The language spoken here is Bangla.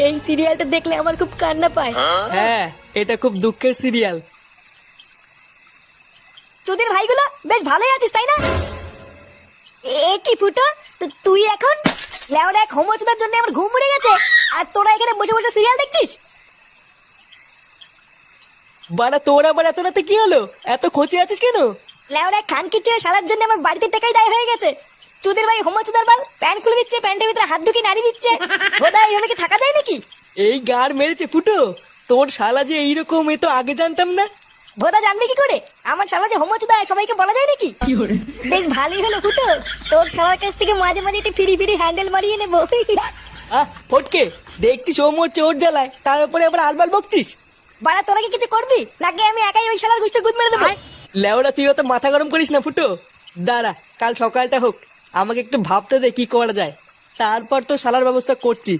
এই সিরিয়ালটা দেখলে আমার খুব কান্না পায়। হ্যাঁ, এটা খুব দুঃখের সিরিয়াল। তোদের ভাইগুলো বেশ ভালোই আছিস তাই না? এ কি ফুটো, তুই এখন লেওরা এক হোমোচোদার জন্য আমার ঘুম উড়ে গেছে, আর তোরা এখানে বসে বসে সিরিয়াল দেখছিস? বাড়া তোর আবার এত রাতে কি হলো? এত খোঁচে আছিস কেন? লেওরা খানকি চেয়ে সারার জন্য আমার বাড়িতে টাকাই দায় হয়ে গেছে। চুদির ভাই হোমোচোদার বাল প্যান্ট খুলে দিচ্ছে, প্যান্টের ভিতরে হাত ঢুকিয়ে নাড়ি দিচ্ছে। বোধা এইভাবে কি থাকা যায় নাকি? এই গার মেরেছে ফুটো, তোর শালা যে এইরকম এ তো আগে জানতাম না। বোধা জানবি কি করে আমার শালা যে হোমোচোদা সবাইকে বলা যায় নাকি? বেশ ভালোই হলো ফুটো, তোর শালার কাছ থেকে মাঝে মাঝে একটু ফিরি ফিরি হ্যান্ডেল মারিয়ে নেবো। ফটকে, দেখছিস ও মোর চোর জ্বালায়, তার উপরে আবার আলবাল বকছিস। বাড়া তোরা কি কিছু করবি নাকি আমি একাই ওই শালার গুষ্টি গুদ মেরে দেবো? লেওরা তুই অত মাথা গরম করিস না ফুটো, দাঁড়া কাল সকালটা হোক, আমাকে একটু ভাবতে দে কি করা যায়, তারপর তো শালার ব্যবস্থা করছি।